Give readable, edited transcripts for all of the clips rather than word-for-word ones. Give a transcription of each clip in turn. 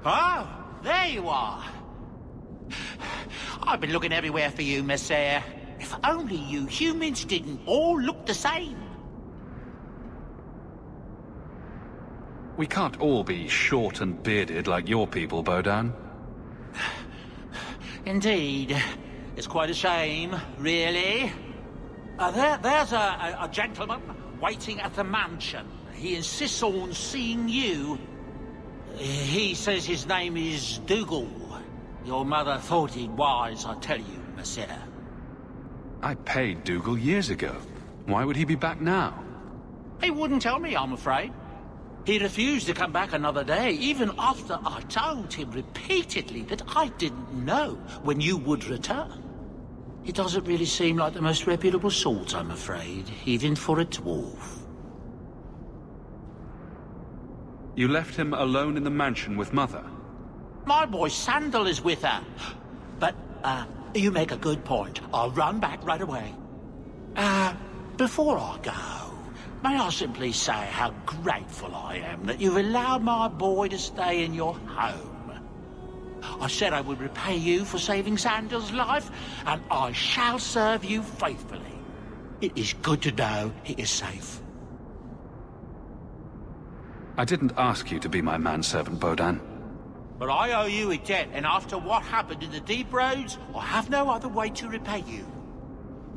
Oh, there you are. I've been looking everywhere for you, Messiah. If only you humans didn't all look the same. We can't all be short and bearded like your people, Bodan. Indeed. It's quite a shame, really. There's a gentleman waiting at the mansion. He insists on seeing you. He says his name is Dougal. Your mother thought it wise, I tell you, Messiah. I paid Dougal years ago. Why would he be back now? He wouldn't tell me, I'm afraid. He refused to come back another day, even after I told him repeatedly that I didn't know when you would return. He doesn't really seem like the most reputable sort, I'm afraid, even for a dwarf. You left him alone in the mansion with Mother? My boy Sandal is with her. But, you make a good point. I'll run back right away. Before I go, may I simply say how grateful I am that you've allowed my boy to stay in your home. I said I would repay you for saving Sandal's life, and I shall serve you faithfully. It is good to know he is safe. I didn't ask you to be my manservant, Bodan. But I owe you a debt, and after what happened in the Deep Roads, I have no other way to repay you.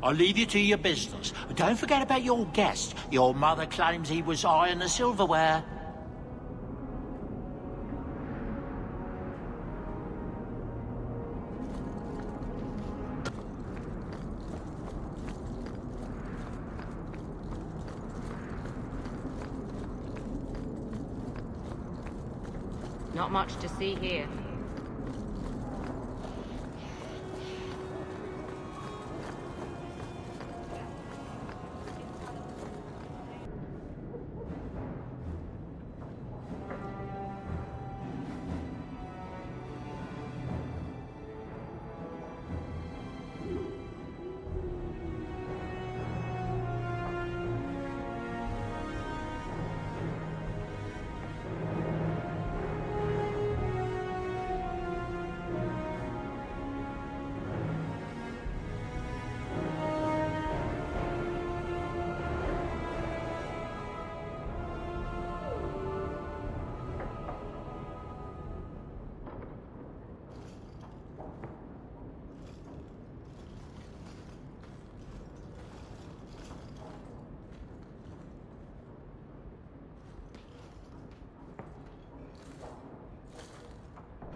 I'll leave you to your business. Don't forget about your guest. Your mother claims he was eyeing the silverware. Not much to see here.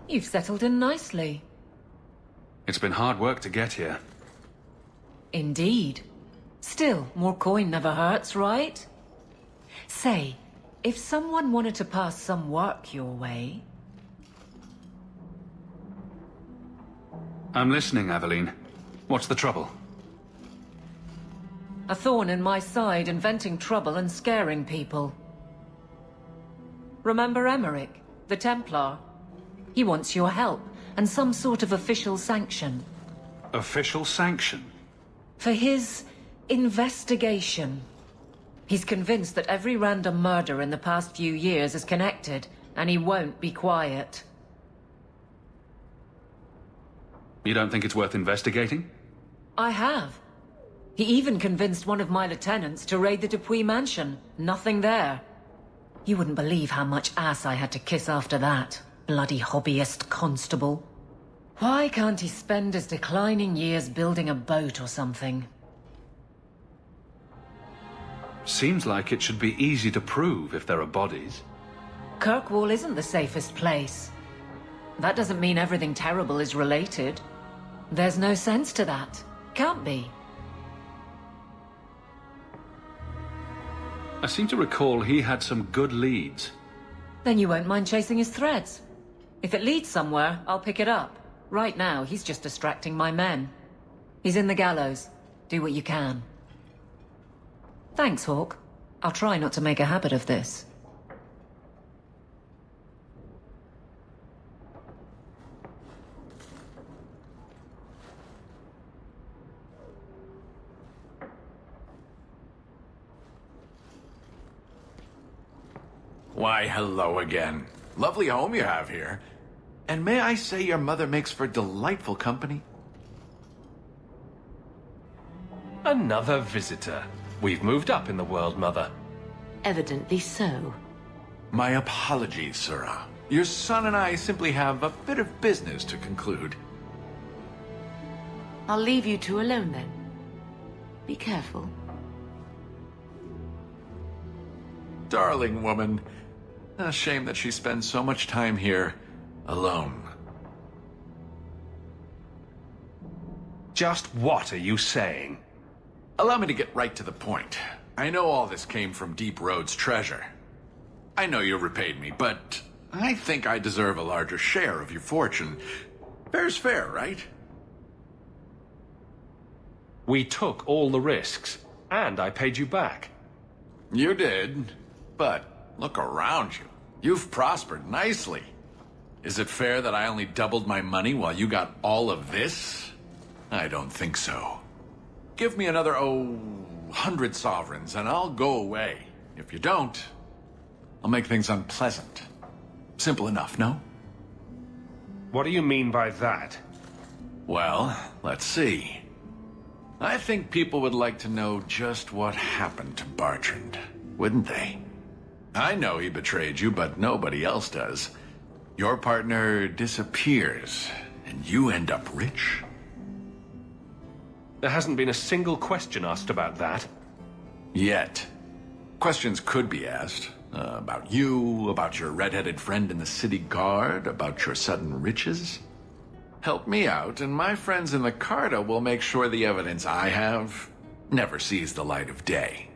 You've settled in nicely. It's been hard work to get here. Indeed. Still, more coin never hurts, right? Say, if someone wanted to pass some work your way... I'm listening, Aveline. What's the trouble? A thorn in my side, inventing trouble and scaring people. Remember Emmerich, the Templar? He wants your help, and some sort of official sanction. Official sanction? For his investigation. He's convinced that every random murder in the past few years is connected, and he won't be quiet. You don't think it's worth investigating? I have. He even convinced one of my lieutenants to raid the Dupuis mansion. Nothing there. You wouldn't believe how much ass I had to kiss after that. Bloody hobbyist constable. Why can't he spend his declining years building a boat or something? Seems like it should be easy to prove if there are bodies. Kirkwall isn't the safest place. That doesn't mean everything terrible is related. There's no sense to that. Can't be. I seem to recall he had some good leads. Then you won't mind chasing his threads. If it leads somewhere, I'll pick it up. Right now, he's just distracting my men. He's in the gallows. Do what you can. Thanks, Hawke. I'll try not to make a habit of this. Why, hello again. Lovely home you have here. And may I say your mother makes for delightful company? Another visitor. We've moved up in the world, Mother. Evidently so. My apologies, Sura. Your son and I simply have a bit of business to conclude. I'll leave you two alone then. Be careful. Darling woman. A shame that she spends so much time here alone. Just what are you saying? Allow me to get right to the point. I know all this came from Deep Road's treasure. I know you repaid me, but I think I deserve a larger share of your fortune. Fair's fair, right? We took all the risks, and I paid you back. You did, but look around you. You've prospered nicely. Is it fair that I only doubled my money while you got all of this? I don't think so. Give me another, 100 sovereigns, and I'll go away. If you don't, I'll make things unpleasant. Simple enough, no? What do you mean by that? Well, let's see. I think people would like to know just what happened to Bartrand, wouldn't they? I know he betrayed you, but nobody else does. Your partner disappears, and you end up rich? There hasn't been a single question asked about that. Yet. Questions could be asked. About you, about your red-headed friend in the city guard, about your sudden riches. Help me out, and my friends in the Carta will make sure the evidence I have never sees the light of day.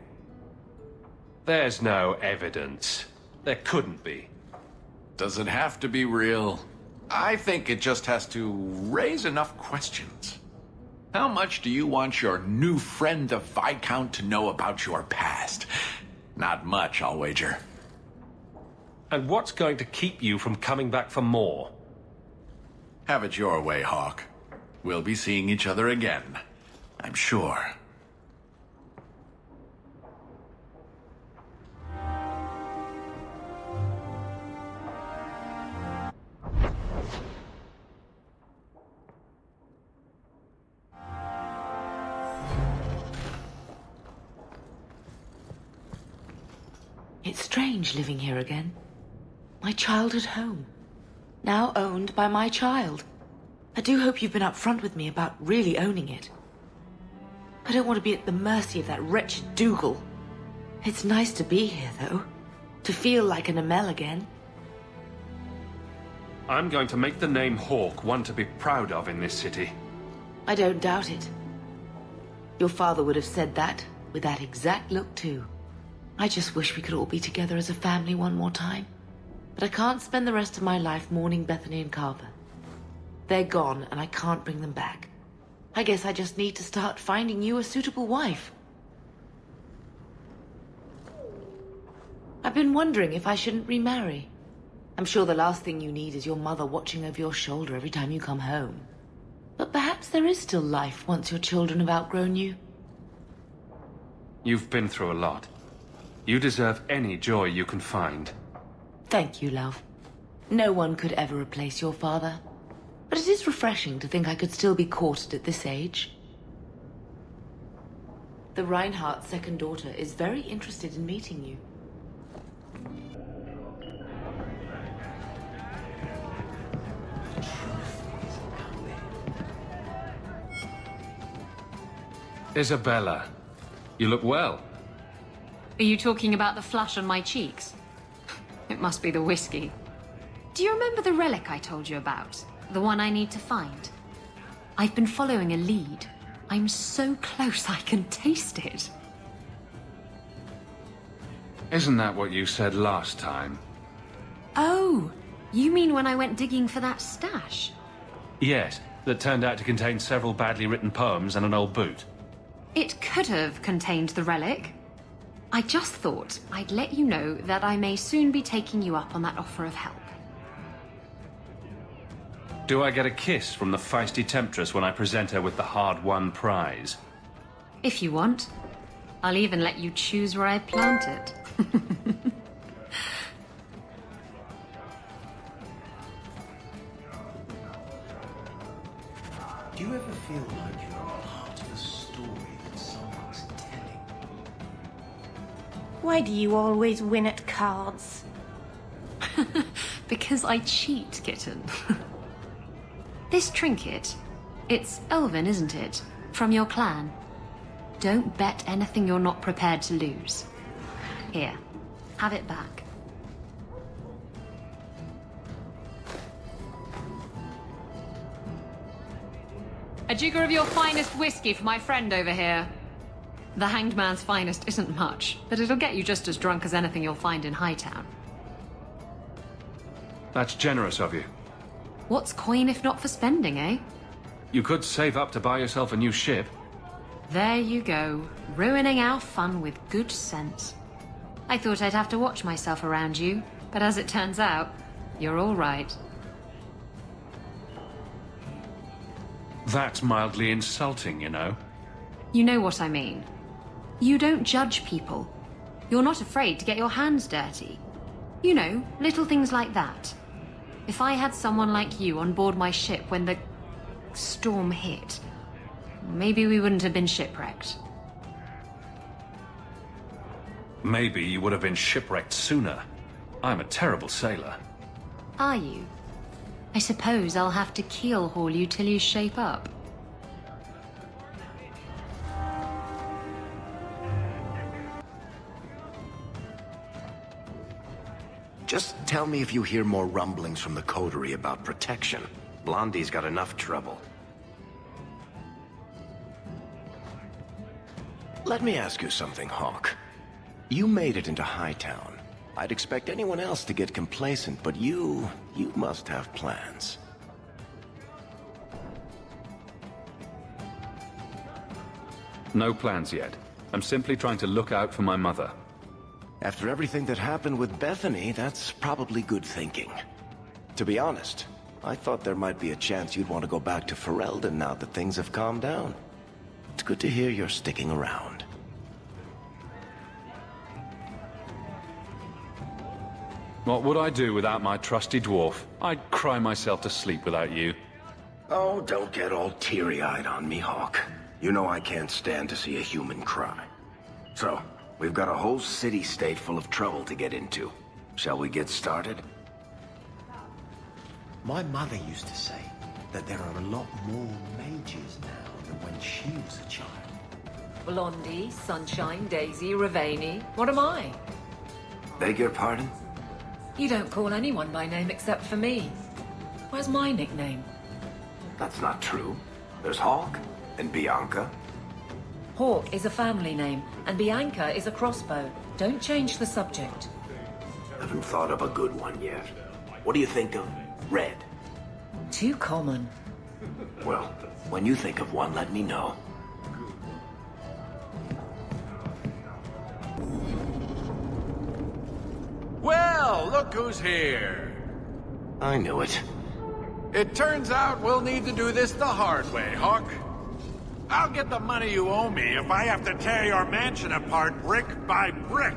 There's no evidence. There couldn't be. Does it have to be real? I think it just has to raise enough questions. How much do you want your new friend, the Viscount, to know about your past? Not much, I'll wager. And what's going to keep you from coming back for more? Have it your way, Hawk. We'll be seeing each other again, I'm sure. It's strange living here again. My childhood home. Now owned by my child. I do hope you've been upfront with me about really owning it. I don't want to be at the mercy of that wretched Dougal. It's nice to be here, though. To feel like an Amel again. I'm going to make the name Hawke one to be proud of in this city. I don't doubt it. Your father would have said that, with that exact look, too. I just wish we could all be together as a family one more time. But I can't spend the rest of my life mourning Bethany and Carver. They're gone, and I can't bring them back. I guess I just need to start finding you a suitable wife. I've been wondering if I shouldn't remarry. I'm sure the last thing you need is your mother watching over your shoulder every time you come home. But perhaps there is still life once your children have outgrown you. You've been through a lot. You deserve any joy you can find. Thank you, love. No one could ever replace your father. But it is refreshing to think I could still be courted at this age. The Reinhardt's second daughter is very interested in meeting you. Isabella, you look well. Are you talking about the flush on my cheeks? It must be the whiskey. Do you remember the relic I told you about? The one I need to find? I've been following a lead. I'm so close I can taste it. Isn't that what you said last time? Oh, you mean when I went digging for that stash? Yes, that turned out to contain several badly written poems and an old boot. It could have contained the relic. I just thought I'd let you know that I may soon be taking you up on that offer of help. Do I get a kiss from the feisty temptress when I present her with the hard-won prize? If you want. I'll even let you choose where I plant it. Do you ever feel like you're a part of a story that someone's telling? Why do you always win at cards? Because I cheat, kitten. This trinket, it's Elven, isn't it? From your clan. Don't bet anything you're not prepared to lose. Here, have it back. A jigger of your finest whiskey for my friend over here. The Hanged Man's finest isn't much, but it'll get you just as drunk as anything you'll find in Hightown. That's generous of you. What's coin if not for spending, eh? You could save up to buy yourself a new ship. There you go, ruining our fun with good sense. I thought I'd have to watch myself around you, but as it turns out, you're all right. That's mildly insulting, you know. You know what I mean. You don't judge people. You're not afraid to get your hands dirty. You know, little things like that. If I had someone like you on board my ship when the storm hit, maybe we wouldn't have been shipwrecked. Maybe you would have been shipwrecked sooner. I'm a terrible sailor. Are you? I suppose I'll have to keel haul you till you shape up. Just tell me if you hear more rumblings from the coterie about protection. Blondie's got enough trouble. Let me ask you something, Hawk. You made it into Hightown. I'd expect anyone else to get complacent, but you must have plans. No plans yet. I'm simply trying to look out for my mother. After everything that happened with Bethany, that's probably good thinking. To be honest, I thought there might be a chance you'd want to go back to Ferelden now that things have calmed down. It's good to hear you're sticking around. What would I do without my trusty dwarf? I'd cry myself to sleep without you. Oh, don't get all teary-eyed on me, Hawk. You know I can't stand to see a human cry. So, we've got a whole city-state full of trouble to get into. Shall we get started? My mother used to say that there are a lot more mages now than when she was a child. Blondie, Sunshine, Daisy, Ravani. What am I? Beg your pardon? You don't call anyone by name except for me. Where's my nickname? That's not true. There's Hawk and Bianca. Hawk is a family name, and Bianca is a crossbow. Don't change the subject. Haven't thought of a good one yet. What do you think of Red? Too common. Well, when you think of one, let me know. Well, look who's here. I knew it. It turns out we'll need to do this the hard way, Hawk. I'll get the money you owe me if I have to tear your mansion apart brick by brick.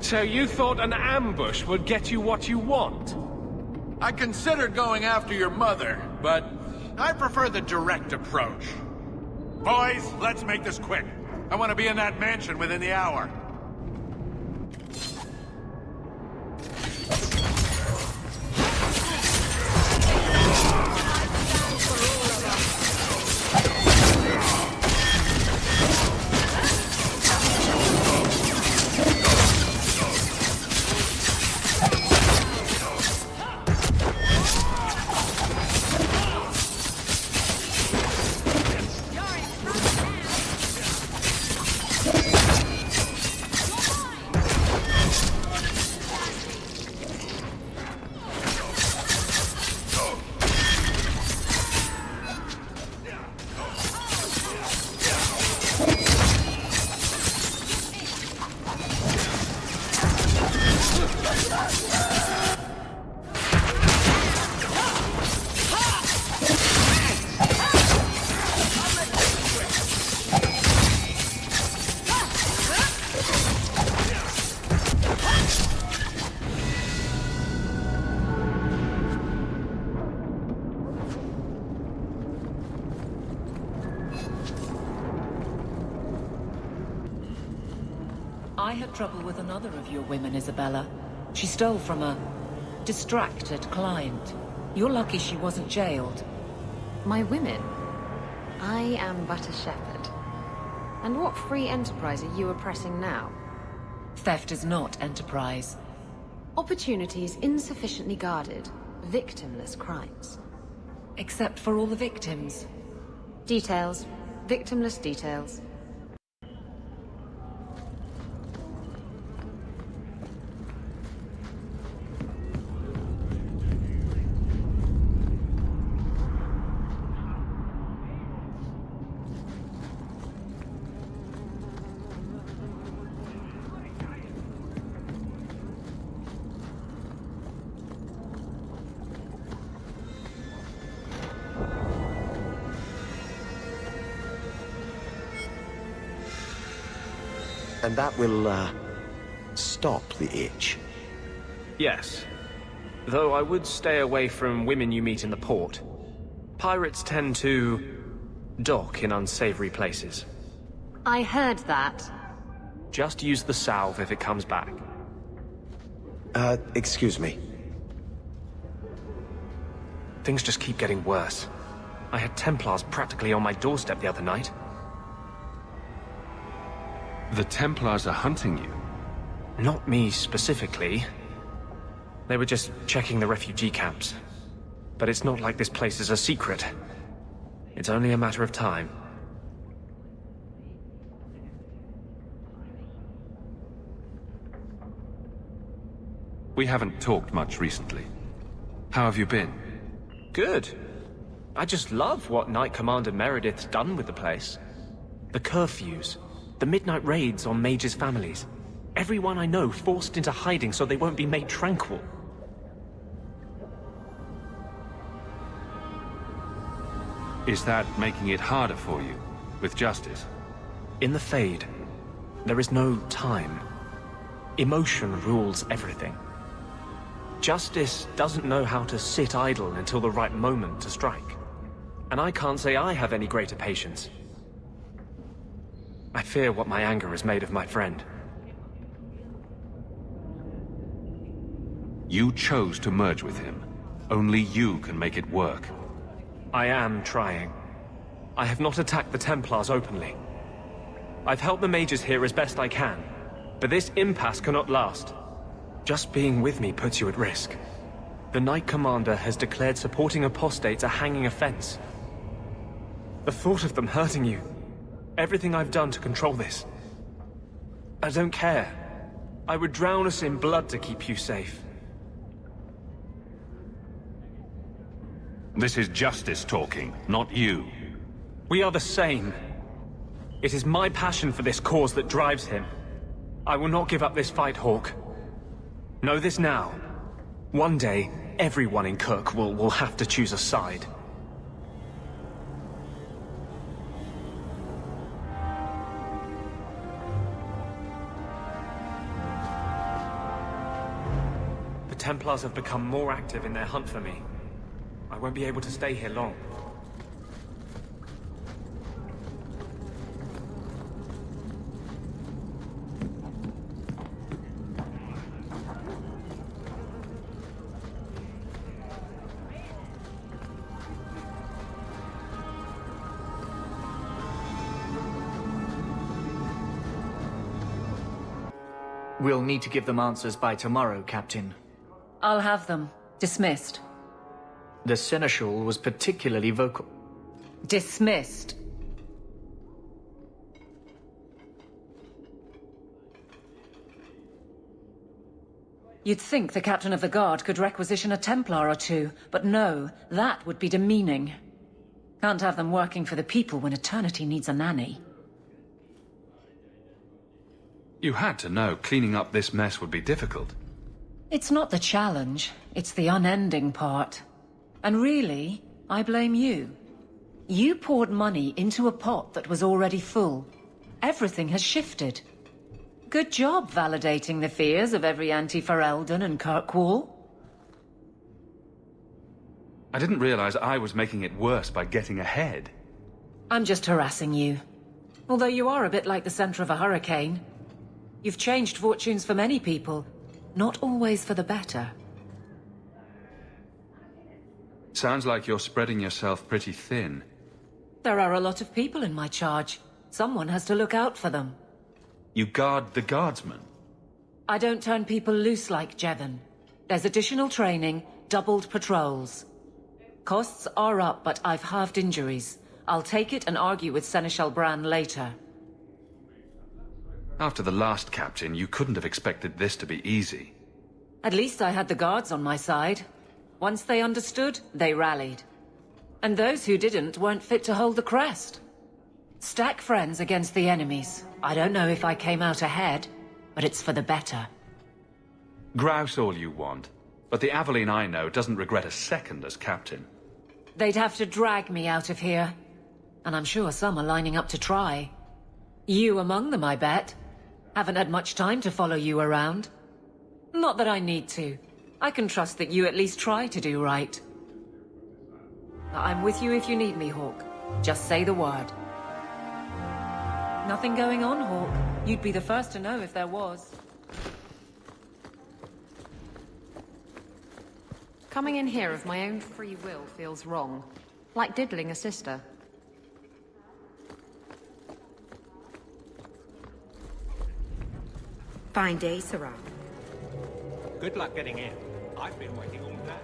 So you thought an ambush would get you what you want? I considered going after your mother, but I prefer the direct approach. Boys, let's make this quick. I want to be in that mansion within the hour. trouble with another of your women, Isabella. She stole from a distracted client. You're lucky she wasn't jailed. My women? I am but a shepherd. And what free enterprise are you oppressing now? Theft is not enterprise. Opportunities insufficiently guarded. Victimless crimes. Except for all the victims. Details. Victimless details. And that will, stop the itch. Yes. Though I would stay away from women you meet in the port. Pirates tend to dock in unsavory places. I heard that. Just use the salve if it comes back. Excuse me. Things just keep getting worse. I had Templars practically on my doorstep the other night. The Templars are hunting you? Not me specifically. They were just checking the refugee camps. But it's not like this place is a secret. It's only a matter of time. We haven't talked much recently. How have you been? Good. I just love what Knight Commander Meredith's done with the place. The curfews. The midnight raids on mages' families. Everyone I know forced into hiding so they won't be made tranquil. Is that making it harder for you, with justice? In the Fade, there is no time. Emotion rules everything. Justice doesn't know how to sit idle until the right moment to strike. And I can't say I have any greater patience. I fear what my anger has made of my friend. You chose to merge with him. Only you can make it work. I am trying. I have not attacked the Templars openly. I've helped the mages here as best I can, but this impasse cannot last. Just being with me puts you at risk. The Knight Commander has declared supporting apostates a hanging offense. The thought of them hurting you, everything I've done to control this. I don't care. I would drown us in blood to keep you safe. This is justice talking, not you. We are the same. It is my passion for this cause that drives him. I will not give up this fight, Hawke. Know this now. One day, everyone in Kirk will have to choose a side. The Templars have become more active in their hunt for me. I won't be able to stay here long. We'll need to give them answers by tomorrow, Captain. I'll have them. Dismissed. The Seneschal was particularly vocal. Dismissed. You'd think the Captain of the Guard could requisition a Templar or two, but no, that would be demeaning. Can't have them working for the people when eternity needs a nanny. You had to know cleaning up this mess would be difficult. It's not the challenge, it's the unending part. And really, I blame you. You poured money into a pot that was already full. Everything has shifted. Good job validating the fears of every anti-Ferelden and Kirkwall. I didn't realize I was making it worse by getting ahead. I'm just harassing you. Although you are a bit like the center of a hurricane. You've changed fortunes for many people, not always for the better. Sounds like you're spreading yourself pretty thin. There are a lot of people in my charge. Someone has to look out for them. You guard the guardsmen? I don't turn people loose like Jevon. There's additional training, doubled patrols. Costs are up, but I've halved injuries. I'll take it and argue with Seneschal Bran later. After the last captain, you couldn't have expected this to be easy. At least I had the guards on my side. Once they understood, they rallied. And those who didn't weren't fit to hold the crest. Stack friends against the enemies. I don't know if I came out ahead, but it's for the better. Grouse all you want, but the Aveline I know doesn't regret a second as captain. They'd have to drag me out of here. And I'm sure some are lining up to try. You among them, I bet. Haven't had much time to follow you around. Not that I need to. I can trust that you at least try to do right. I'm with you if you need me, Hawke. Just say the word. Nothing going on, Hawke. You'd be the first to know if there was. Coming in here of my own free will feels wrong. Like diddling a sister. Fine day, Sarah. Good luck getting in. I've been waiting all day.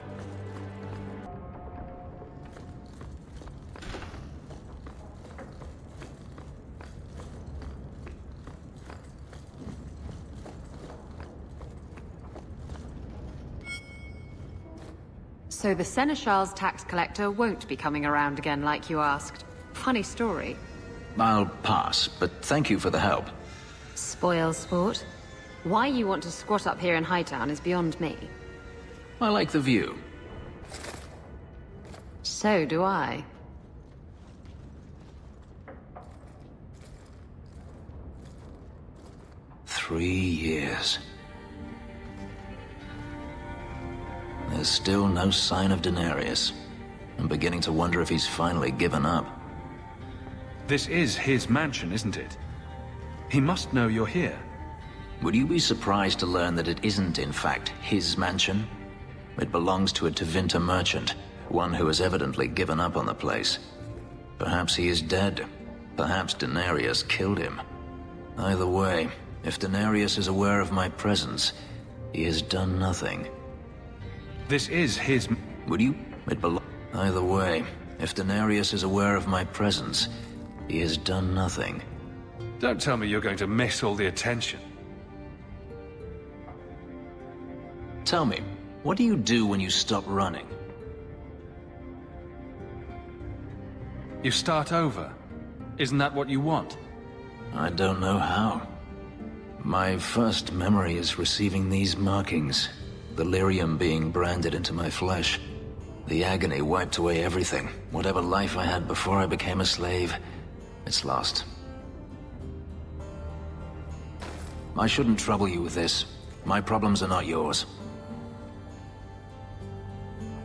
So the Seneschal's tax collector won't be coming around again like you asked. Funny story. I'll pass, but thank you for the help. Spoil sport. Why you want to squat up here in Hightown is beyond me. I like the view. So do I. Three years. There's still no sign of Daenerys. I'm beginning to wonder if he's finally given up. This is his mansion, isn't it? He must know you're here. Would you be surprised to learn that it isn't, in fact, his mansion? It belongs to a Tevinter merchant, one who has evidently given up on the place. Perhaps he is dead. Perhaps Daenerys killed him. Either way, if Daenerys is aware of my presence, he has done nothing. This is his... Would you? Either way, if Daenerys is aware of my presence, he has done nothing. Don't tell me you're going to miss all the attention. Tell me, what do you do when you stop running? You start over. Isn't that what you want? I don't know how. My first memory is receiving these markings. The lyrium being branded into my flesh. The agony wiped away everything. Whatever life I had before I became a slave, it's lost. I shouldn't trouble you with this. My problems are not yours.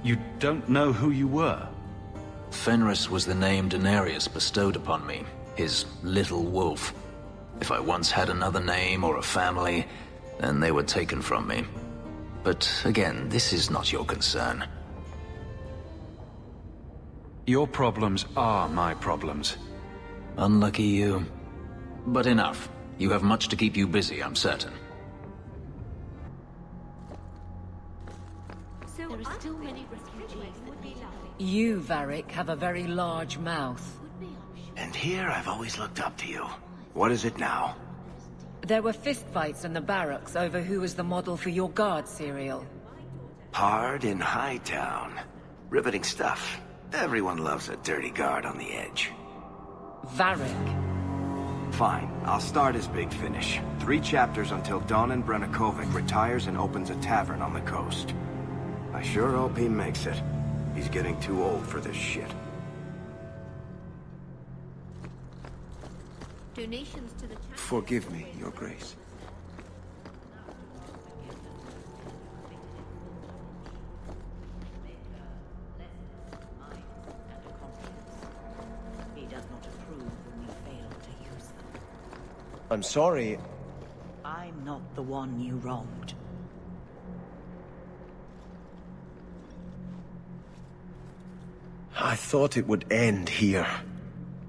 You don't know who you were? Fenris was the name Daenerys bestowed upon me, his little wolf. If I once had another name or a family, then they were taken from me. But again, this is not your concern. Your problems are my problems. Unlucky you. But enough. You have much to keep you busy, I'm certain. There are still many refugees that need You, Varric, have a very large mouth. And here I've always looked up to you. What is it now? There were fistfights in the barracks over who was the model for your guard cereal. Hard in Hightown. Riveting stuff. Everyone loves a dirty guard on the edge. Varric. Fine, I'll start as Big Finish. 3 chapters until Donan Brennakovic retires and opens a tavern on the coast. I sure hope he makes it. He's getting too old for this shit. Donations to the Forgive me, Your Grace. He does not approve when we fail to use them. I'm sorry. I the one you wronged. I thought it would end here.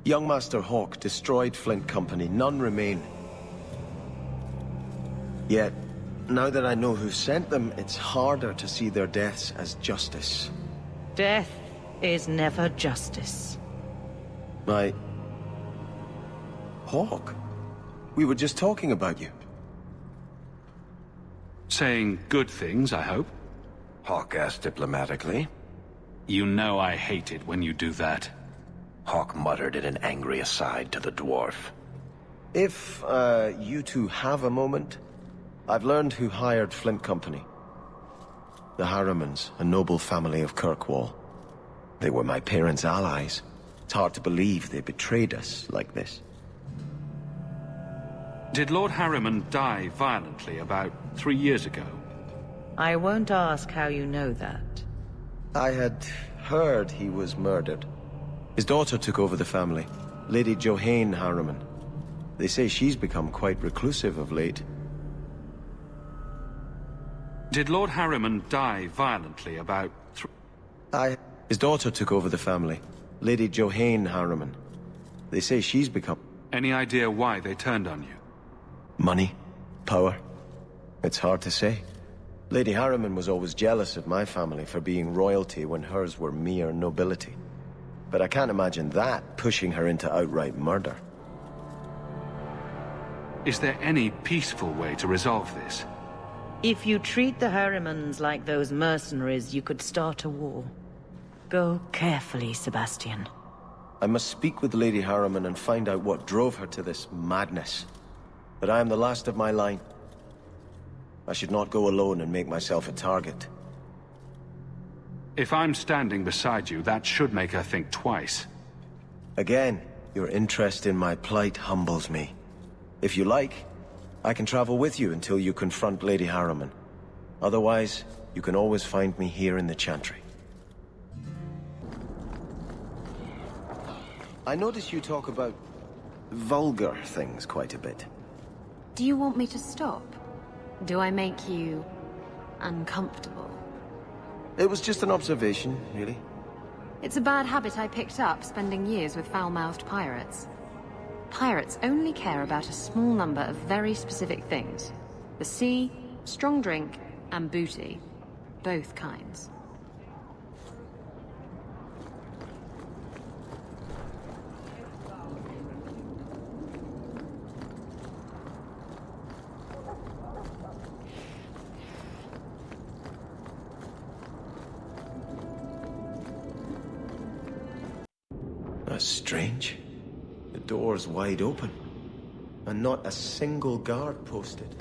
Young Master Hawke destroyed Flint Company. None remain. Yet, now that I know who sent them, it's harder to see their deaths as justice. Death is never justice. Hawke? We were just talking about you. Saying good things, I hope. Hawke asked diplomatically. You know I hate it when you do that. Hawke muttered in an angry aside to the dwarf. If, you two have a moment, I've learned who hired Flint Company. The Harrimans, a noble family of Kirkwall. They were my parents' allies. It's hard to believe they betrayed us like this. Did Lord Harriman die violently about 3 years ago? I won't ask how you know that. I had heard he was murdered. His daughter took over the family, Lady Johanne Harriman. They say she's become quite reclusive of late. Did Lord Harriman die violently about His daughter took over the family, Lady Johanne Harriman. They say she's become... Any idea why they turned on you? Money? Power? It's hard to say. Lady Harriman was always jealous of my family for being royalty when hers were mere nobility. But I can't imagine that pushing her into outright murder. Is there any peaceful way to resolve this? If you treat the Harrimans like those mercenaries, you could start a war. Go carefully, Sebastian. I must speak with Lady Harriman and find out what drove her to this madness. But I am the last of my line. I should not go alone and make myself a target. If I'm standing beside you, that should make her think twice. Again, your interest in my plight humbles me. If you like, I can travel with you until you confront Lady Harriman. Otherwise, you can always find me here in the Chantry. I notice you talk about vulgar things quite a bit. Do you want me to stop? Do I make you uncomfortable? It was just an observation, really. It's a bad habit I picked up spending years with foul-mouthed pirates. Pirates only care about a small number of very specific things. The sea, strong drink, and booty. Both kinds. That's strange. The door's wide open, and not a single guard posted.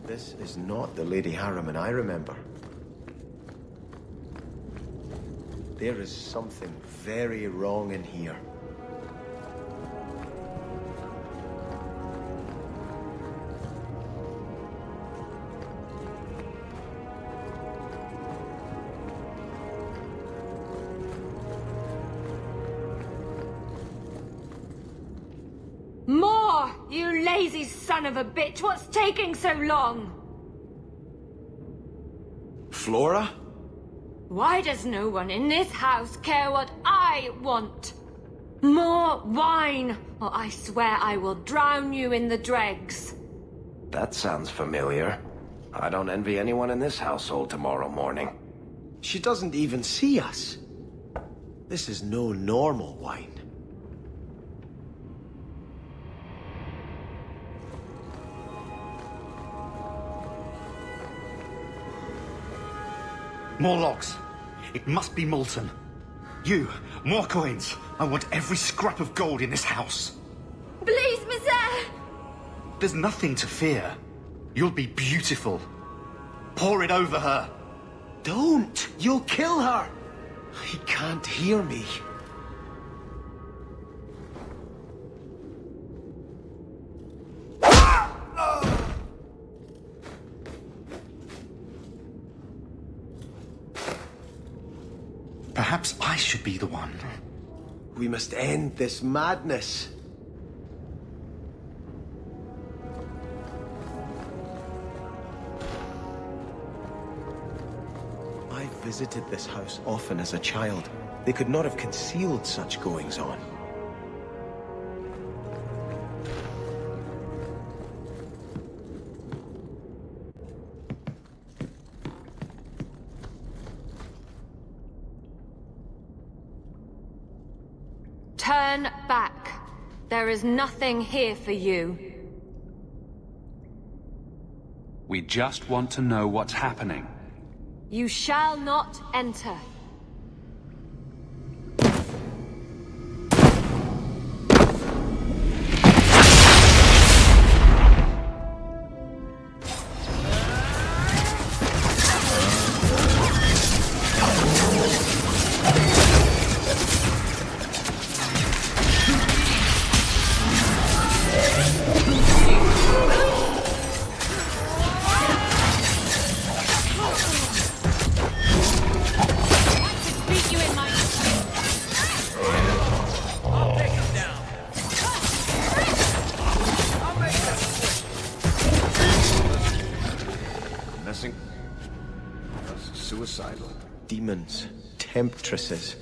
This is not the Lady Harriman I remember. There is something very wrong in here. More! You lazy son of a bitch! What's taking so long? Flora? Why does no one in this house care what I want? More wine, or I swear I will drown you in the dregs. That sounds familiar. I don't envy anyone in this household tomorrow morning. She doesn't even see us. This is no normal wine. More logs. It must be molten. You, more coins. I want every scrap of gold in this house. Please, Monsieur! There's nothing to fear. You'll be beautiful. Pour it over her. Don't! You'll kill her! He can't hear me. Perhaps I should be the one. We must end this madness. visited this house often as a child. They could not have concealed such goings-on. Turn back. There is nothing here for you. We just want to know what's happening. You shall not enter. Suicidal. Demons. Temptresses.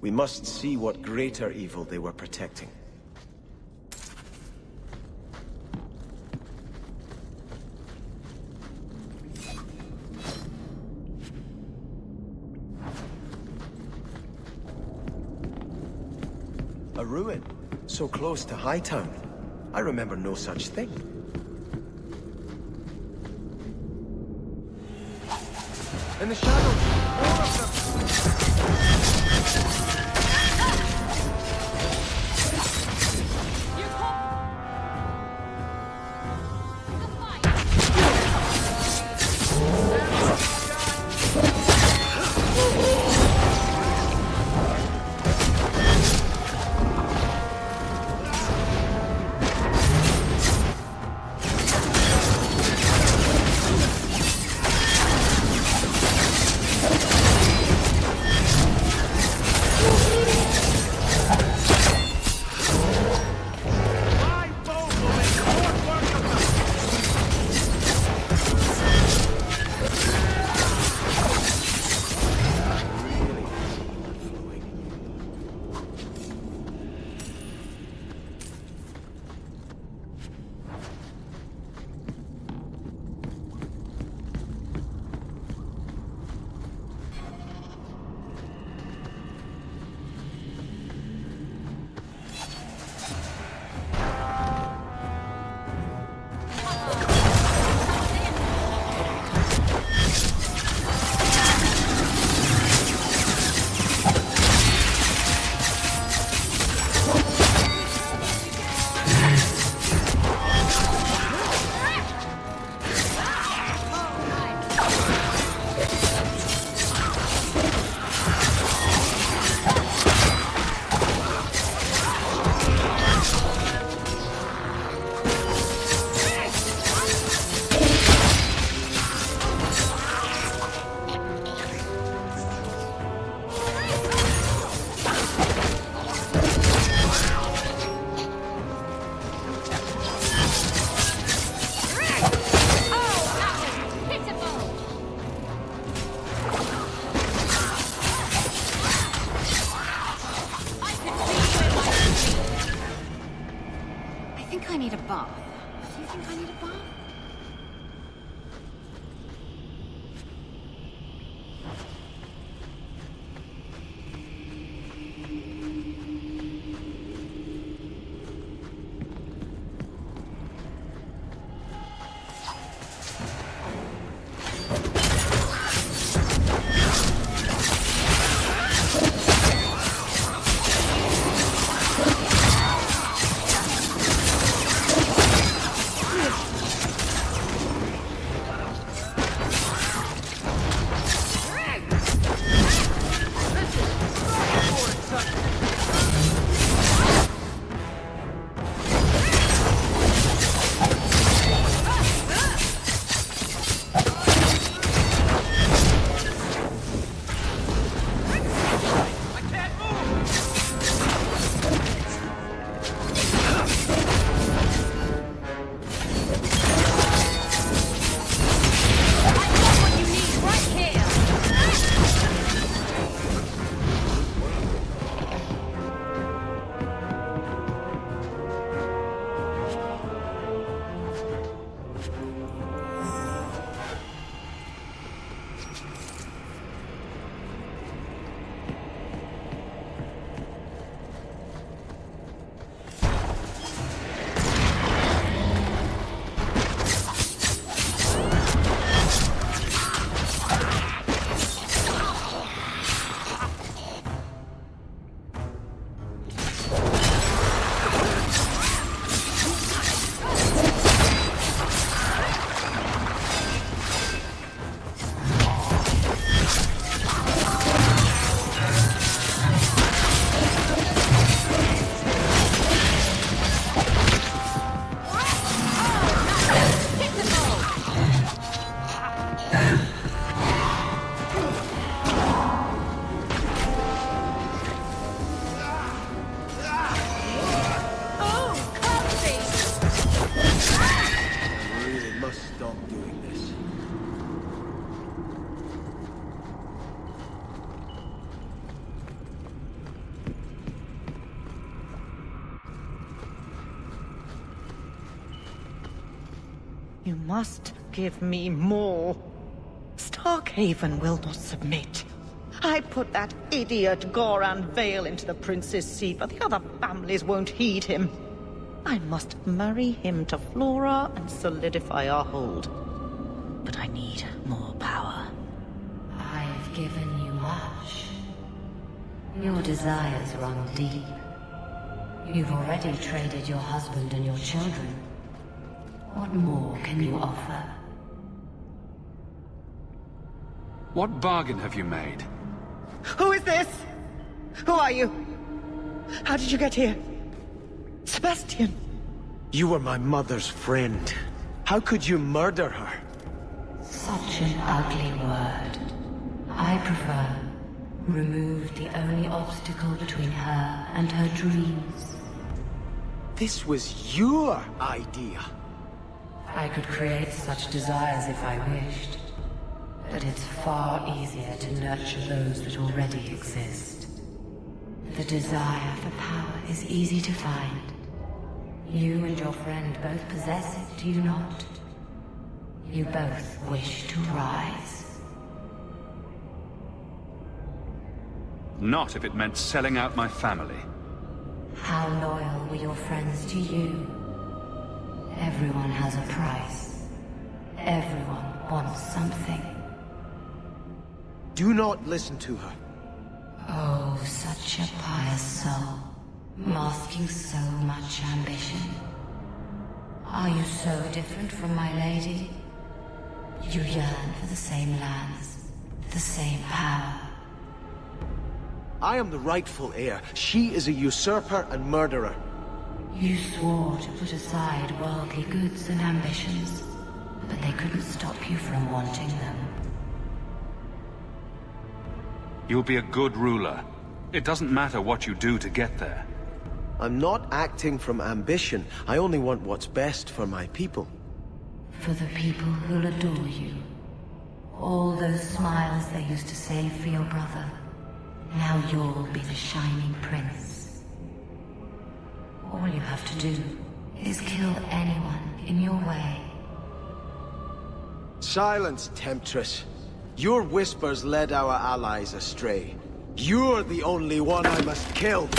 We must see what greater evil they were protecting. A ruin. So close to Hightown. I remember no such thing. In the shadows! All of them! You must give me more. Starkhaven will not submit. I put that idiot Goran Vale into the prince's seat, but the other families won't heed him. I must marry him to Flora and solidify our hold. But I need more power. I've given you much. Your desires run deep. You've already traded your husband and your children. What more can you offer? What bargain have you made? Who is this? Who are you? How did you get here? Sebastian! You were my mother's friend. How could you murder her? Such an ugly word. I prefer remove the only obstacle between her and her dreams. This was your idea. I could create such desires if I wished. But it's far easier to nurture those that already exist. The desire for power is easy to find. You and your friend both possess it, do you not? You both wish to rise. Not if it meant selling out my family. How loyal were your friends to you? Everyone has a price. Everyone wants something. Do not listen to her. Oh, such a pious soul, masking so much ambition. Are you so different from my lady? You yearn for the same lands, the same power. I am the rightful heir. She is a usurper and murderer. You swore to put aside worldly goods and ambitions, but they couldn't stop you from wanting them. You'll be a good ruler. It doesn't matter what you do to get there. I'm not acting from ambition. I only want what's best for my people. For the people who'll adore you. All those smiles they used to save for your brother. Now you'll be the shining prince. All you have to do is kill anyone in your way. Silence, Temptress. Your whispers led our allies astray. You're the only one I must kill.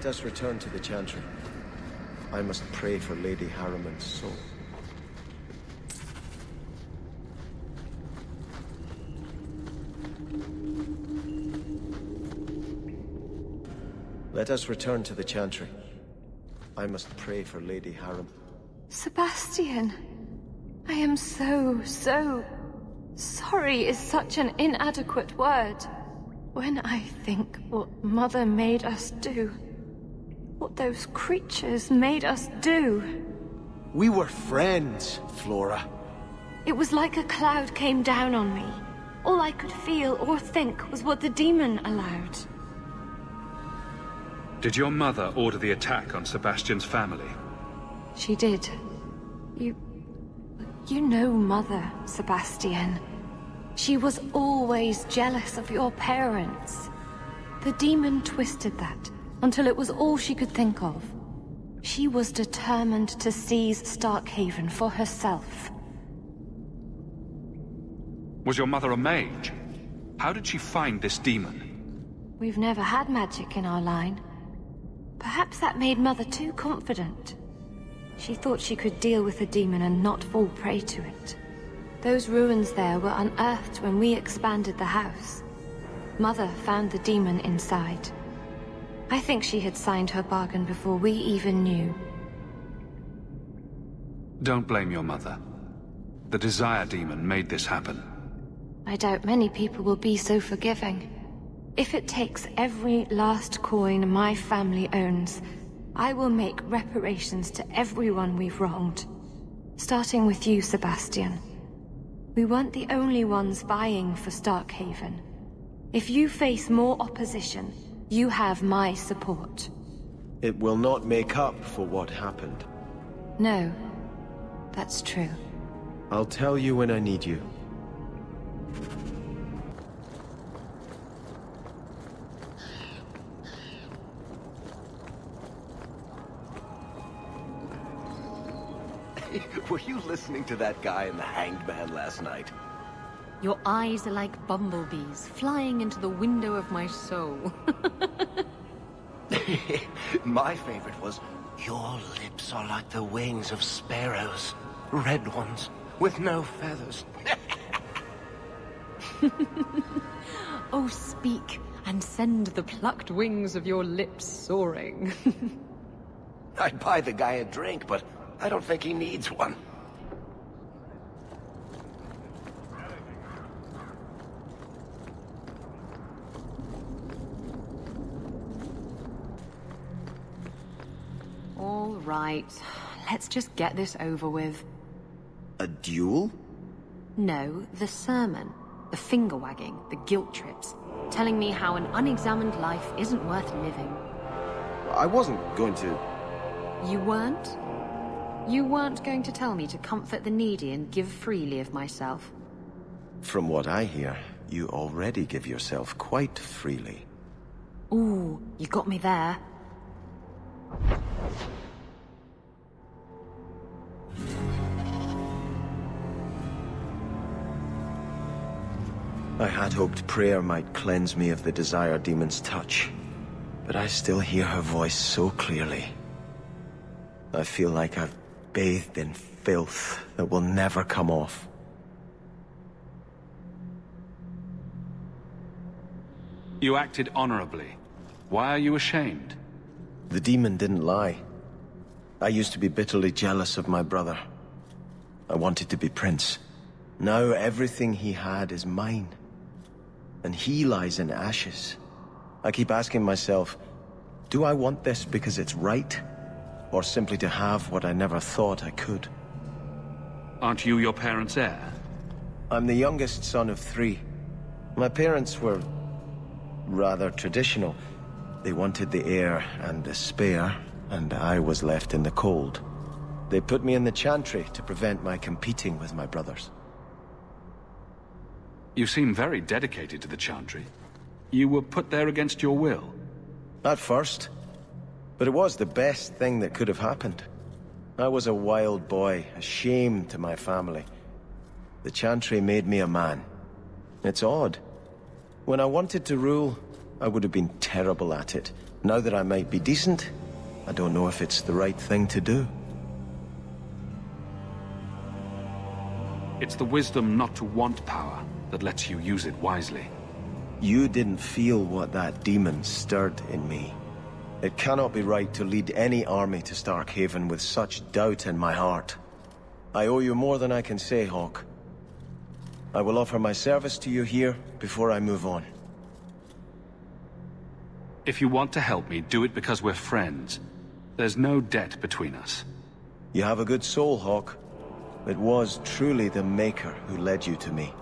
Let us return to the Chantry. I must pray for Lady Harriman's soul. Let us return to the Chantry. I must pray for Lady Harriman. Sebastian, I am so sorry is such an inadequate word. When I think what Mother made us do, what those creatures made us do. We were friends, Flora. It was like a cloud came down on me. All I could feel or think was what the demon allowed. Did your mother order the attack on Sebastian's family? She did. You know Mother, Sebastian. She was always jealous of your parents. The demon twisted that until it was all she could think of. She was determined to seize Starkhaven for herself. Was your mother a mage? How did she find this demon? We've never had magic in our line. Perhaps that made Mother too confident. She thought she could deal with the demon and not fall prey to it. Those ruins there were unearthed when we expanded the house. Mother found the demon inside. I think she had signed her bargain before we even knew. Don't blame your mother. The Desire Demon made this happen. I doubt many people will be so forgiving. If it takes every last coin my family owns, I will make reparations to everyone we've wronged. Starting with you, Sebastian. We weren't the only ones vying for Starkhaven. If you face more opposition, you have my support. It will not make up for what happened. No, that's true. I'll tell you when I need you. Were you listening to that guy in the Hanged Man last night? Your eyes are like bumblebees flying into the window of my soul. My favorite was, "Your lips are like the wings of sparrows, red ones, with no feathers." Oh, speak, and send the plucked wings of your lips soaring. I'd buy the guy a drink, but I don't think he needs one. All right, let's just get this over with. A duel? No, the sermon. The finger-wagging, the guilt trips. Telling me how an unexamined life isn't worth living. I wasn't going to... You weren't? You weren't going to tell me to comfort the needy and give freely of myself? From what I hear, you already give yourself quite freely. Ooh, you got me there. I had hoped prayer might cleanse me of the Desire Demon's touch, but I still hear her voice so clearly. I feel like I've bathed in filth that will never come off. You acted honorably. Why are you ashamed? The demon didn't lie. I used to be bitterly jealous of my brother. I wanted to be prince. Now everything he had is mine. And he lies in ashes. I keep asking myself, do I want this because it's right? Or simply to have what I never thought I could? Aren't you your parents' heir? I'm the youngest son of 3. My parents were rather traditional. They wanted the heir and the spare, and I was left in the cold. They put me in the Chantry to prevent my competing with my brothers. You seem very dedicated to the Chantry. You were put there against your will. At first. But it was the best thing that could have happened. I was a wild boy, a shame to my family. The Chantry made me a man. It's odd. When I wanted to rule, I would have been terrible at it. Now that I might be decent, I don't know if it's the right thing to do. It's the wisdom not to want power that lets you use it wisely. You didn't feel what that demon stirred in me. It cannot be right to lead any army to Starkhaven with such doubt in my heart. I owe you more than I can say, Hawke. I will offer my service to you here before I move on. If you want to help me, do it because we're friends. There's no debt between us. You have a good soul, Hawke. It was truly the Maker who led you to me.